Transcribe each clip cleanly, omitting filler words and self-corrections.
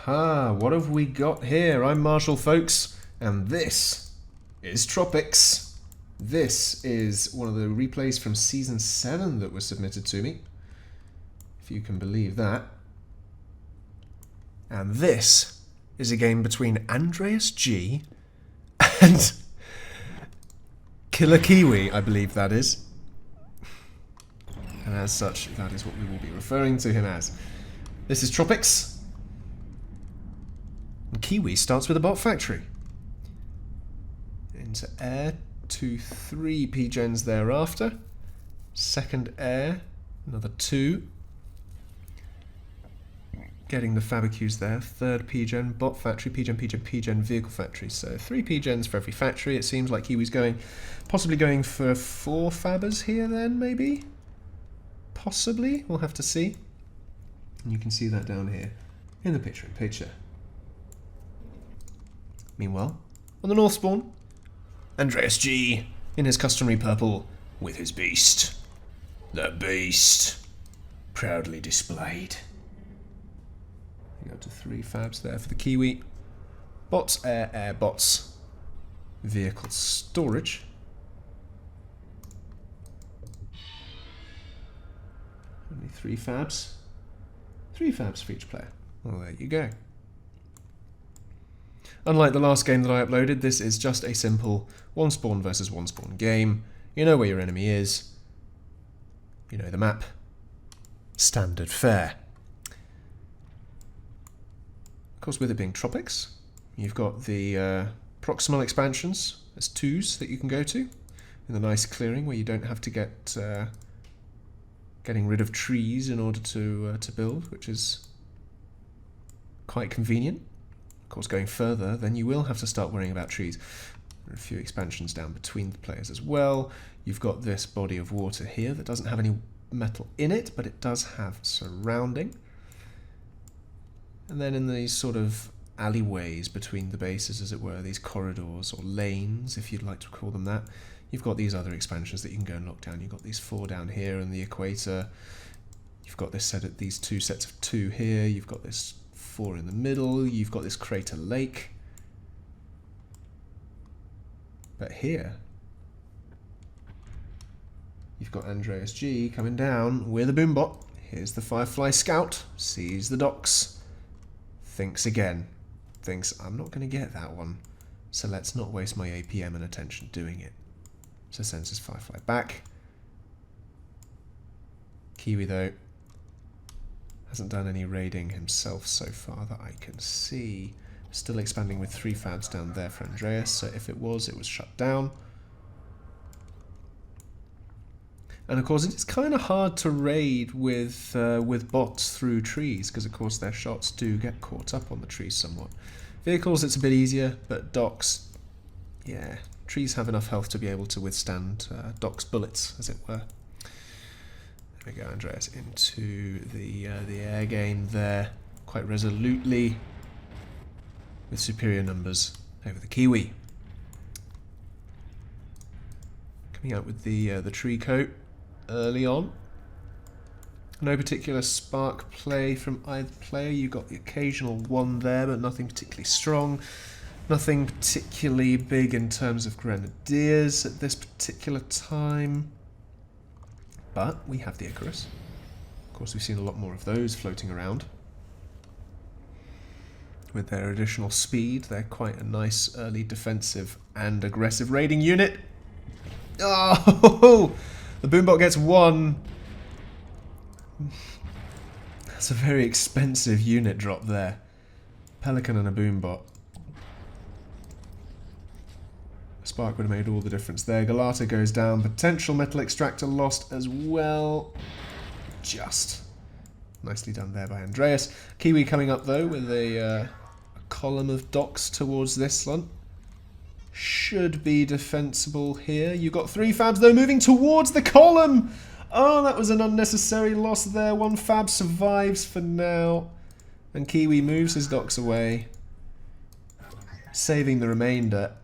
Aha, what have we got here? I'm Marshall, folks, and this is Tropics. This is one of the replays from Season 7 that was submitted to me, if you can believe that. And this is a game between AndreasG and KillerKiwi, I believe that is. And as such, that is what we will be referring to him as. This is Tropics. And Kiwi starts with a bot factory. Into air, 2, 3 P-gens thereafter. Second air, another 2. Getting the Fabicus there. Third P-gen, bot factory, P-gen, P-gen, P-gen, vehicle factory. So 3 P-gens for every factory. It seems like Kiwi's possibly going for 4 Fabbers here then, maybe? Possibly, we'll have to see. And you can see that down here in the picture-in-picture. Meanwhile, on the north spawn, AndreasG in his customary purple with his beast. The beast, proudly displayed. You go to 3 Fabs there for the Kiwi. Bots, air, bots. Vehicle storage. Only 3 Fabs. 3 Fabs for each player. Well, there you go. Unlike the last game that I uploaded, this is just a simple 1 spawn versus 1 spawn game. You know where your enemy is. You know the map. Standard fare. Of course, with it being Tropics, you've got the proximal expansions as 2s that you can go to in the nice clearing where you don't have to get getting rid of trees in order to build, which is quite convenient. Of course, going further, then you will have to start worrying about trees. There are a few expansions down between the players as well. You've got this body of water here that doesn't have any metal in it, but it does have surrounding. And then in these sort of alleyways between the bases, as it were, these corridors or lanes, if you'd like to call them that, you've got these other expansions that you can go and knock down. You've got these 4 down here in the equator. You've got these 2 sets of 2 here. You've got this 4 in the middle. You've got this crater lake. But here, you've got AndreasG coming down with a boombot. Here's the Firefly Scout. Sees the docks. Thinks again. Thinks, I'm not going to get that one. So let's not waste my APM and attention doing it. So sends his Firefly back. Kiwi, though, hasn't done any raiding himself so far that I can see. Still expanding with 3 Fabs down there for Andreas, so if it was shut down. And of course, it's kind of hard to raid with bots through trees, because of course their shots do get caught up on the trees somewhat. Vehicles, it's a bit easier, but docks, yeah, trees have enough health to be able to withstand docks bullets, as it were. There we go, Andreas into the air game there, quite resolutely, with superior numbers over the Kiwi. Coming out with the tree coat early on. No particular spark play from either player. You've got the occasional one there, but nothing particularly strong. Nothing particularly big in terms of grenadiers at this particular time. But we have the Icarus. Of course, we've seen a lot more of those floating around. With their additional speed, they're quite a nice early defensive and aggressive raiding unit. Oh! The boombot gets 1. That's a very expensive unit drop there. Pelican and a boombot. Spark would have made all the difference there. Galata goes down. Potential metal extractor lost as well. Just. Nicely done there by Andreas. Kiwi coming up though with a column of docks towards this one. Should be defensible here. You've got 3 Fabs though moving towards the column. Oh, that was an unnecessary loss there. 1 Fab survives for now. And Kiwi moves his docks away, saving the remainder.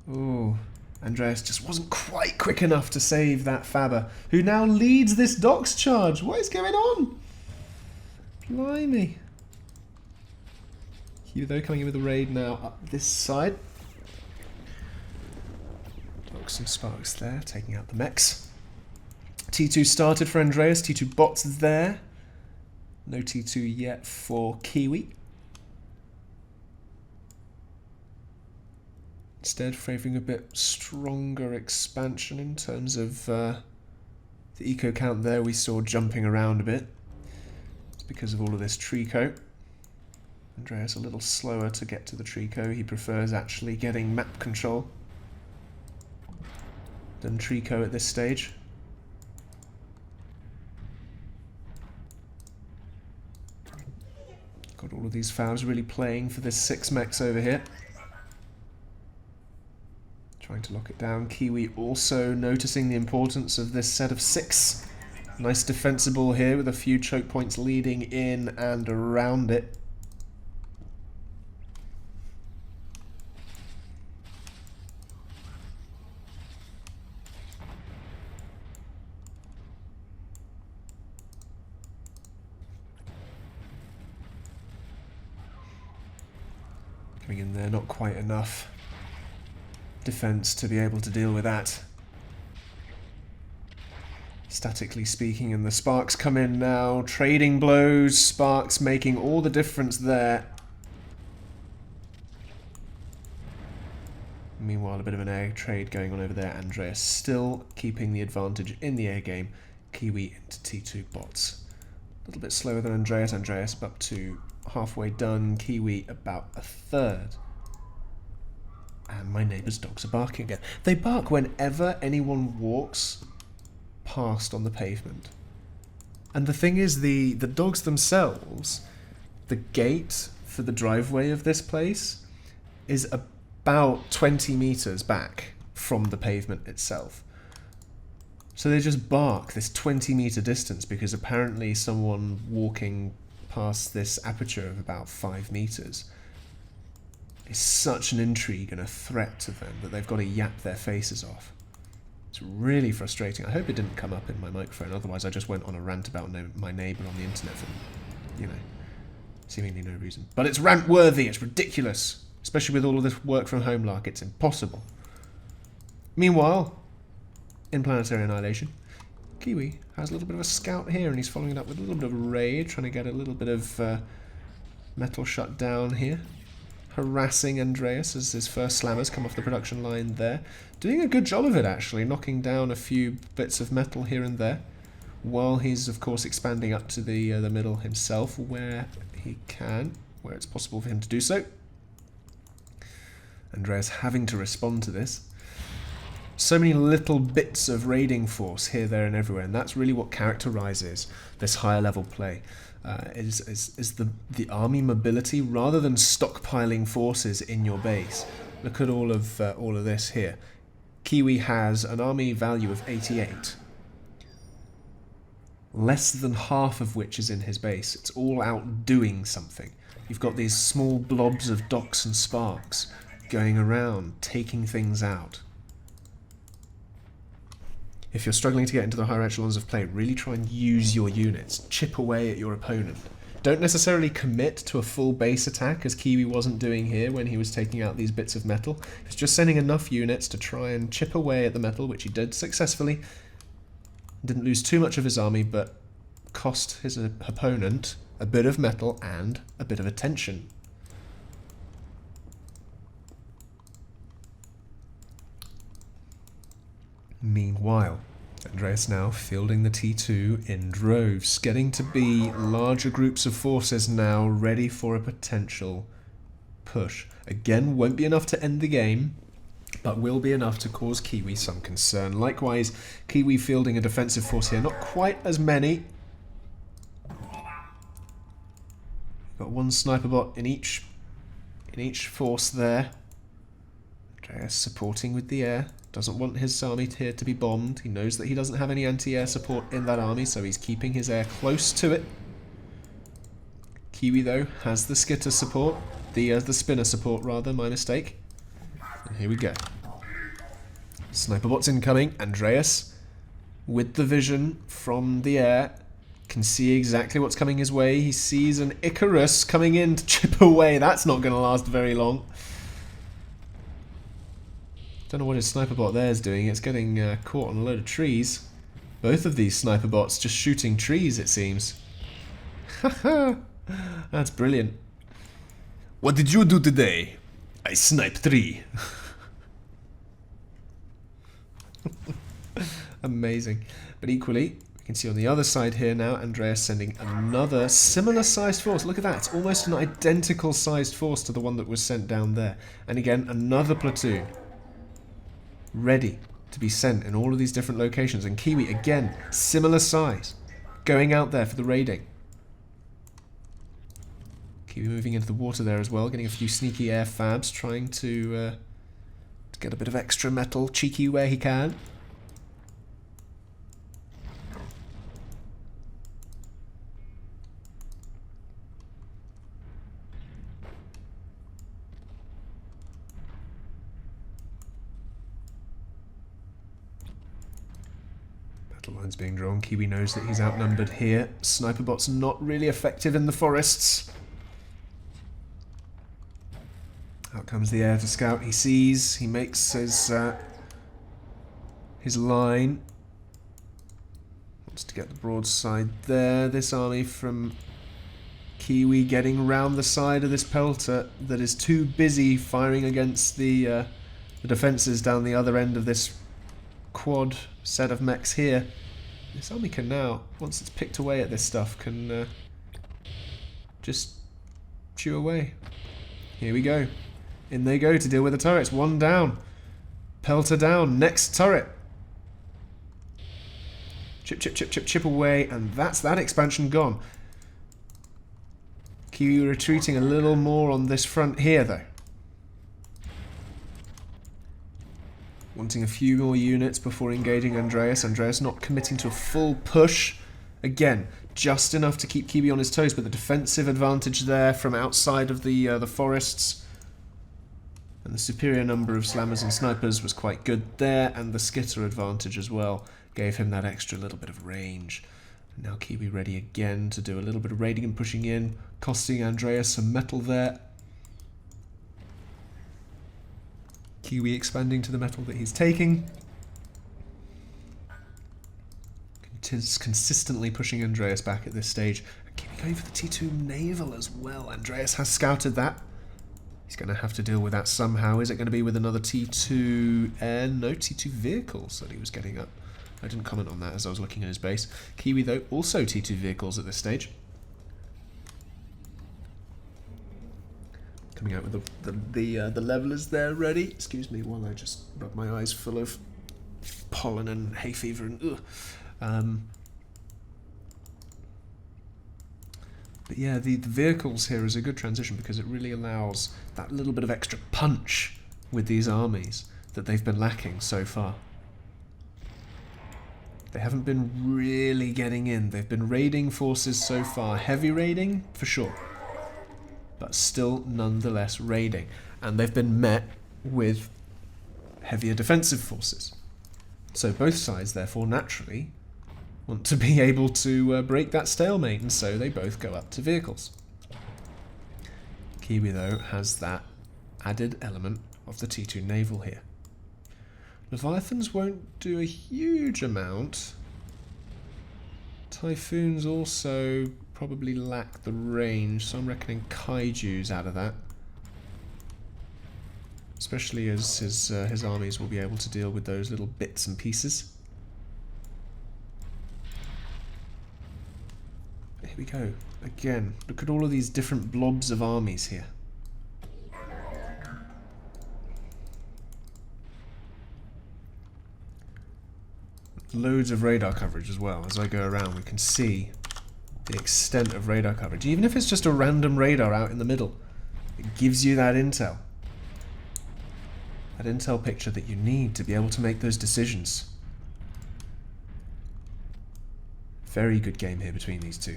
Ooh, Andreas just wasn't quite quick enough to save that Fabber, who now leads this docks charge. What is going on? Blimey. Kiwi though coming in with a raid now up this side. Got some sparks there, taking out the mechs. T2 started for Andreas, T2 bots there. No T2 yet for Kiwi. Instead favouring a bit stronger expansion in terms of the eco count there we saw jumping around a bit. It's because of all of this Trico. Andreas a little slower to get to the Trico. He prefers actually getting map control than Trico at this stage. Got all of these favs really playing for this 6 mechs over here. Trying to lock it down. Kiwi also noticing the importance of this set of 6. Nice defensible here with a few choke points leading in and around it. Coming in there, not quite enough defense to be able to deal with that. Statically speaking, and the sparks come in now. Trading blows, sparks making all the difference there. Meanwhile, a bit of an air trade going on over there. Andreas still keeping the advantage in the air game. Kiwi into T2 bots. A little bit slower than Andreas. Andreas up to halfway done. Kiwi about a third. And my neighbour's dogs are barking again. They bark whenever anyone walks past on the pavement. And the thing is, the dogs themselves, the gate for the driveway of this place is about 20 metres back from the pavement itself. So they just bark this 20-metre distance because apparently someone walking past this aperture of about 5 metres is such an intrigue and a threat to them that they've got to yap their faces off. It's really frustrating. I hope it didn't come up in my microphone, otherwise I just went on a rant about my neighbour on the internet for, you know, seemingly no reason. But it's rant-worthy, it's ridiculous. Especially with all of this work from home lark, it's impossible. Meanwhile, in Planetary Annihilation, Kiwi has a little bit of a scout here, and he's following it up with a little bit of a raid, trying to get a little bit of metal shut down here. Harassing Andreas as his first slammers come off the production line there. Doing a good job of it, actually, knocking down a few bits of metal here and there, while he's, of course, expanding up to the middle himself, where he can, where it's possible for him to do so. Andreas having to respond to this. So many little bits of raiding force here, there, and everywhere, and that's really what characterises this higher level play. Is the army mobility rather than stockpiling forces in your base. Look at all of this here. Kiwi has an army value of 88, less than half of which is in his base. It's all out doing something. You've got these small blobs of docks and sparks going around, taking things out. If you're struggling to get into the higher echelons of play, really try and use your units. Chip away at your opponent. Don't necessarily commit to a full base attack, as Kiwi wasn't doing here when he was taking out these bits of metal. He was just sending enough units to try and chip away at the metal, which he did successfully. Didn't lose too much of his army, but cost his opponent a bit of metal and a bit of attention. Meanwhile, Andreas now fielding the T2 in droves, getting to be larger groups of forces now ready for a potential push. Again, won't be enough to end the game, but will be enough to cause Kiwi some concern. Likewise, Kiwi fielding a defensive force here, not quite as many. Got one sniper bot in each force there. Andreas supporting with the air. Doesn't want his army here to be bombed. He knows that he doesn't have any anti-air support in that army, so he's keeping his air close to it. Kiwi, though, has the skitter support. The spinner support, rather, my mistake. And here we go. Sniper bots incoming. Andreas, with the vision from the air, Can see exactly what's coming his way. He sees an Icarus coming in to chip away. That's not going to last very long. Don't know what his sniper bot there is doing. It's getting caught on a load of trees. Both of these sniper bots just shooting trees, it seems. Haha, that's brilliant. What did you do today? I sniped 3. Amazing. But equally, we can see on the other side here now, Andreas sending another similar sized force. Look at that, it's almost an identical sized force to the one that was sent down there. And again, another platoon. Ready to be sent in all of these different locations. And Kiwi, again, similar size. Going out there for the raiding. Kiwi moving into the water there as well, getting a few sneaky air fabs, trying to get a bit of extra metal, cheeky where he can. Battle lines being drawn. Kiwi knows that he's outnumbered here. Sniper bot's not really effective in the forests. Out comes the air to scout. He sees, he makes his line. Wants to get the broadside there. This army from Kiwi getting round the side of this pelter that is too busy firing against the defences down the other end of this quad set of mechs here. This army can now, once it's picked away at this stuff, can just chew away. Here we go. In they go to deal with the turrets. One down. Pelter down. Next turret. Chip, chip, chip, chip, chip away. And that's that expansion gone. Kiwi retreating a little more on this front here, though. Wanting a few more units before engaging Andreas. Andreas not committing to a full push. Again, just enough to keep Kiwi on his toes, but the defensive advantage there from outside of the forests. And the superior number of slammers and snipers was quite good there, and the skitter advantage as well gave him that extra little bit of range. And now Kiwi ready again to do a little bit of raiding and pushing in, costing Andreas some metal there. Kiwi expanding to the metal that he's taking. Consistently pushing Andreas back at this stage. And Kiwi going for the T2 naval as well. Andreas has scouted that. He's going to have to deal with that somehow. Is it going to be with another T2 air? No, T2 vehicles that he was getting up. I didn't comment on that as I was looking at his base. Kiwi, though, also T2 vehicles at this stage. Coming out with the levelers there ready. Excuse me while I just rub my eyes full of pollen and hay fever and But yeah, the vehicles here is a good transition because it really allows that little bit of extra punch with these armies that they've been lacking so far. They haven't been really getting in. They've been raiding forces so far. Heavy raiding, for sure. But still, nonetheless, raiding. And they've been met with heavier defensive forces. So both sides, therefore, naturally want to be able to break that stalemate, and so they both go up to vehicles. Kiwi, though, has that added element of the T2 naval here. Leviathans won't do a huge amount. Typhoons also probably lack the range, so I'm reckoning Kaiju's out of that. Especially as his armies will be able to deal with those little bits and pieces. Here we go. Again, look at all of these different blobs of armies here. Loads of radar coverage as well. As I go around, we can see the extent of radar coverage. Even if it's just a random radar out in the middle, it gives you that intel. That intel picture that you need to be able to make those decisions. Very good game here between these two.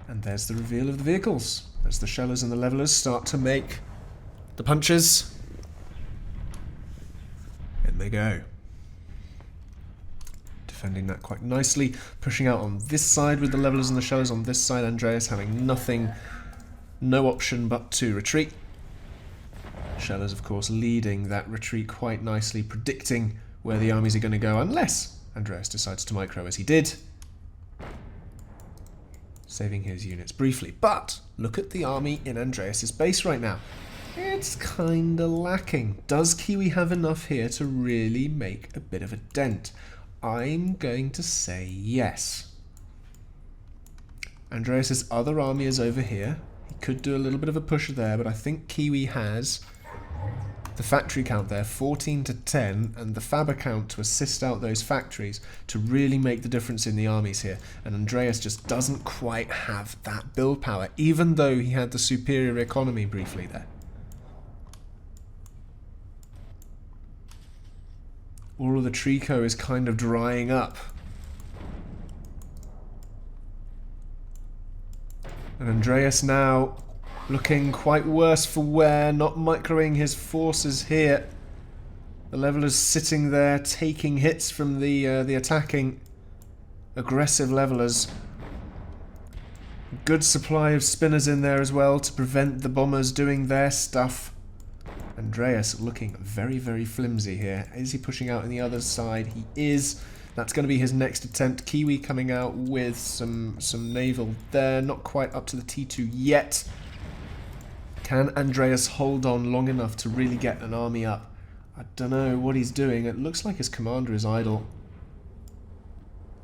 And there's the reveal of the vehicles as the shellers and the levelers start to make The punches. In they go. Defending that quite nicely. Pushing out on this side with the levelers and the shellers on this side. Andreas having nothing, no option but to retreat. Shellers, of course, leading that retreat quite nicely, predicting where the armies are going to go, unless Andreas decides to micro as he did. Saving his units briefly. But look at the army in Andreas's base right now. It's kinda lacking. Does Kiwi have enough here to really make a bit of a dent? I'm going to say yes. Andreas's other army is over here. He could do a little bit of a push there, but I think Kiwi has the factory count there, 14 to 10, and the fab count to assist out those factories to really make the difference in the armies here. And Andreas just doesn't quite have that build power, even though he had the superior economy briefly there. All of the Trico is kind of drying up. And Andreas now looking quite worse for wear, not microing his forces here. The levelers sitting there taking hits from the attacking aggressive levelers. Good supply of spinners in there as well to prevent the bombers doing their stuff. Andreas looking very, very flimsy here. Is he pushing out on the other side? He is. That's going to be his next attempt. Kiwi coming out with some naval there. Not quite up to the T2 yet. Can Andreas hold on long enough to really get an army up? I don't know what he's doing. It looks like his commander is idle.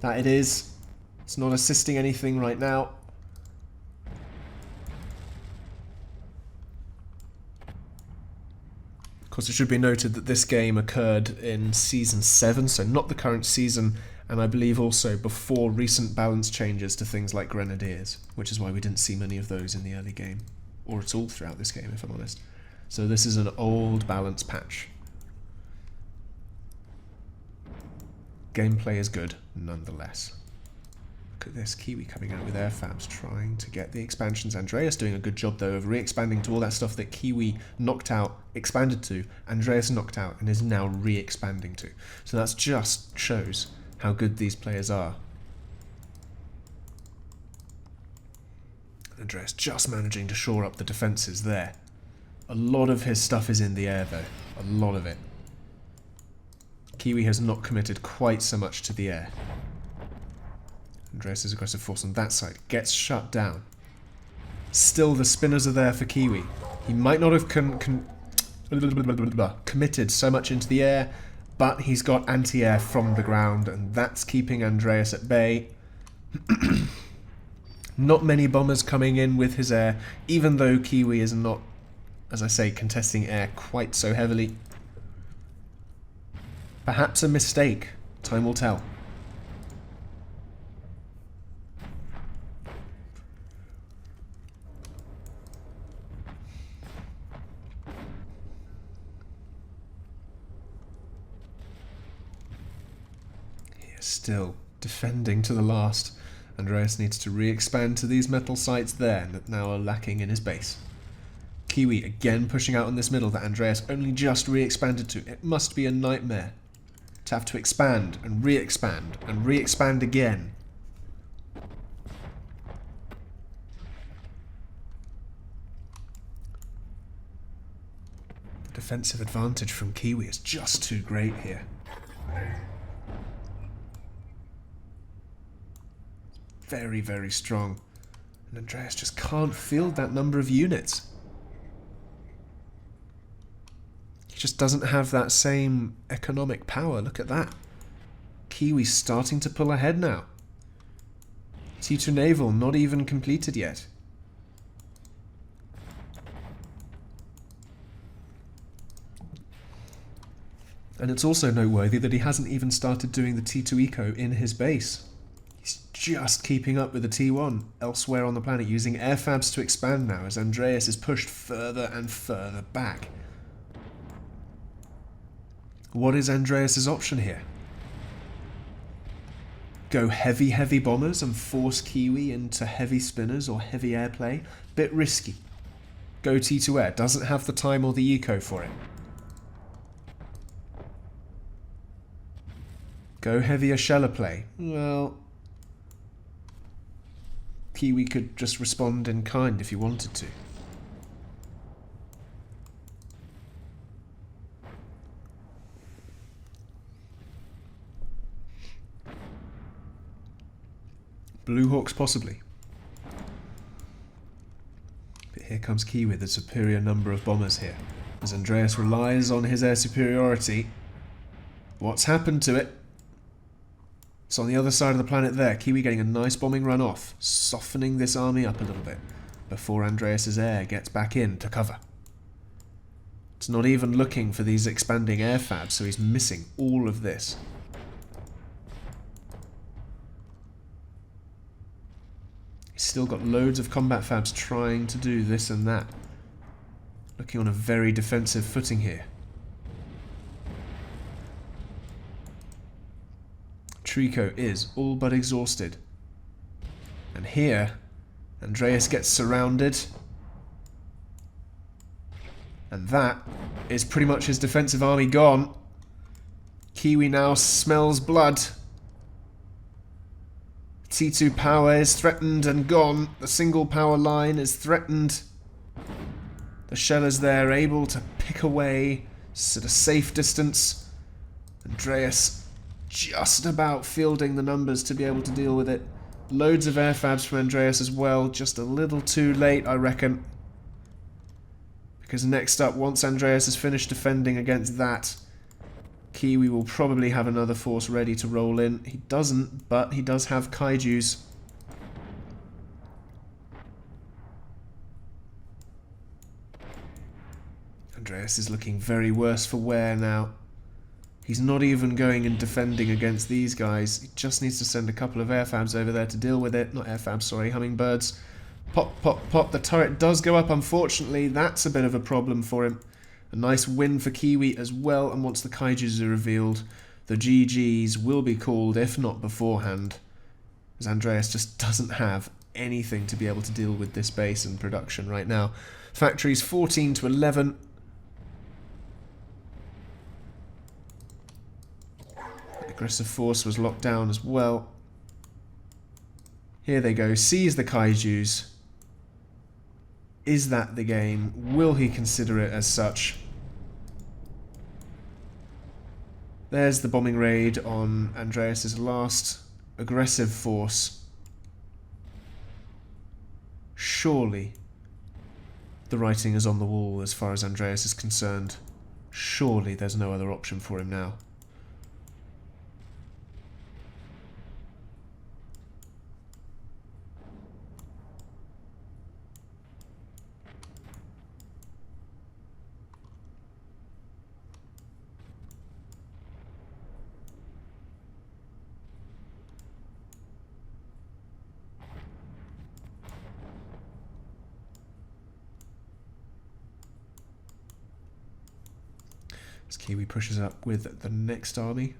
That it is. It's not assisting anything right now. Of course, it should be noted that this game occurred in Season 7, so not the current season, and I believe also before recent balance changes to things like Grenadiers, which is why we didn't see many of those in the early game, or at all throughout this game, if I'm honest. So this is an old balance patch. Gameplay is good, nonetheless. Look at this, Kiwi coming out with air fabs, trying to get the expansions. Andreas doing a good job, though, of re-expanding to all that stuff that Kiwi knocked out, expanded to, Andreas knocked out, and is now re-expanding to. So that just shows how good these players are. Andreas just managing to shore up the defences there. A lot of his stuff is in the air, though. A lot of it. Kiwi has not committed quite so much to the air. Andreas' aggressive force on that side gets shut down. Still, the spinners are there for Kiwi. He might not have committed so much into the air, but he's got anti-air from the ground, and that's keeping Andreas at bay. Not many bombers coming in with his air, even though Kiwi is not, as I say, contesting air quite so heavily. Perhaps a mistake. Time will tell. Still defending to the last. Andreas needs to re-expand to these metal sites there that now are lacking in his base. Kiwi again pushing out in this middle that Andreas only just re-expanded to. It must be a nightmare to have to expand and re-expand and re-expand again. The defensive advantage from Kiwi is just too great here. Very, very strong. And Andreas just can't field that number of units. He just doesn't have that same economic power. Look at that. Kiwi's starting to pull ahead now. T2 Naval not even completed yet. And it's also noteworthy that he hasn't even started doing the T2 Eco in his base. He's just keeping up with the T1 elsewhere on the planet, using airfabs to expand now as Andreas is pushed further and further back. What is Andreas's option here? Go heavy bombers and force Kiwi into heavy spinners or heavy airplay? Bit risky. go T2 air. Doesn't have the time or the eco for it. Go heavier sheller play. Well, Kiwi could just respond in kind if he wanted to. Blue Hawks possibly. But here comes Kiwi with a superior number of bombers here. As Andreas relies on his air superiority. What's happened to it? It's on the other side of the planet there. Kiwi getting a nice bombing run off, softening this army up a little bit before Andreas's air gets back in to cover. It's not even looking for these expanding air fabs, so he's missing all of this. He's still got loads of combat fabs trying to do this and that. Looking on a very defensive footing here. Trico is all but exhausted. And here, Andreas gets surrounded. And that is pretty much his defensive army gone. Kiwi now smells blood. T2 power is threatened and gone. The single power line is threatened. The shellers there able to pick away at a safe distance. Andreas just about fielding the numbers to be able to deal with it. Loads of air fabs from Andreas as well. Just a little too late, I reckon. Because next up, once Andreas has finished defending against that, Kiwi will probably have another force ready to roll in. He doesn't, but he does have kaijus. Andreas is looking very worse for wear now. He's not even going and defending against these guys. He just needs to send a couple of airfabs over there to deal with it. Not airfabs, sorry, hummingbirds. Pop, pop, pop. The turret does go up, unfortunately. That's a bit of a problem for him. A nice win for Kiwi as well, and once the kaijus are revealed, the GGs will be called, if not beforehand, as Andreas just doesn't have anything to be able to deal with this base and production right now. Factories 14 to 11. The aggressive force was locked down as well. Here they go, seize the kaijus. Is that the game? Will he consider it as such? There's the bombing raid on Andreas's last aggressive force. Surely the writing is on the wall as far as Andreas is concerned. Surely there's no other option for him now. As Kiwi pushes up with the next army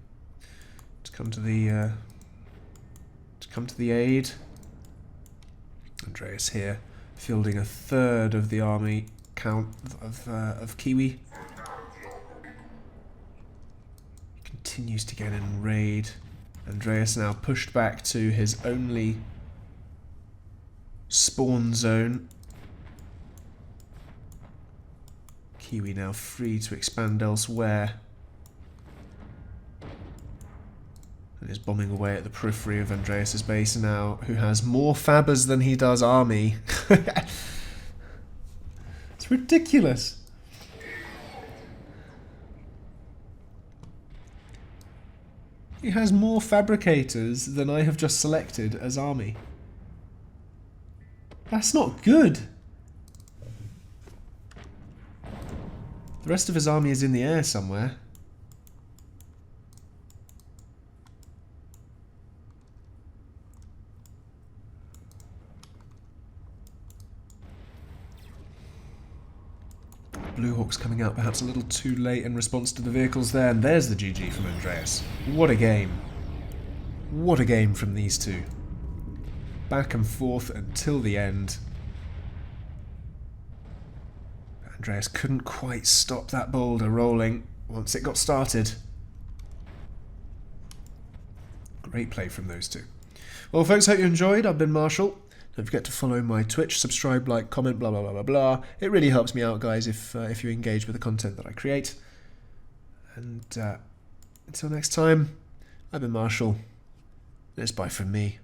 to come to the aid. Andreas here fielding a third of the army count of Kiwi. He continues to get in raid. Andreas now pushed back to his only spawn zone. Kiwi now free to expand elsewhere. And is bombing away at the periphery of Andreas's base now, who has more fabbers than he does army. It's ridiculous. He has more fabricators than I have just selected as army. That's not good. The rest of his army is in the air somewhere. Blue Hawks coming out perhaps a little too late in response to the vehicles there, and there's the GG from Andreas. What a game. What a game from these two. Back and forth until the end. Andreas couldn't quite stop that boulder rolling once it got started. Great play from those two. Well, folks, hope you enjoyed. I've been Marshall. Don't forget to follow my Twitch, subscribe, like, comment, blah, blah, blah, blah, blah. It really helps me out, guys, if you engage with the content that I create. And until next time, I've been Marshall. It's bye from me.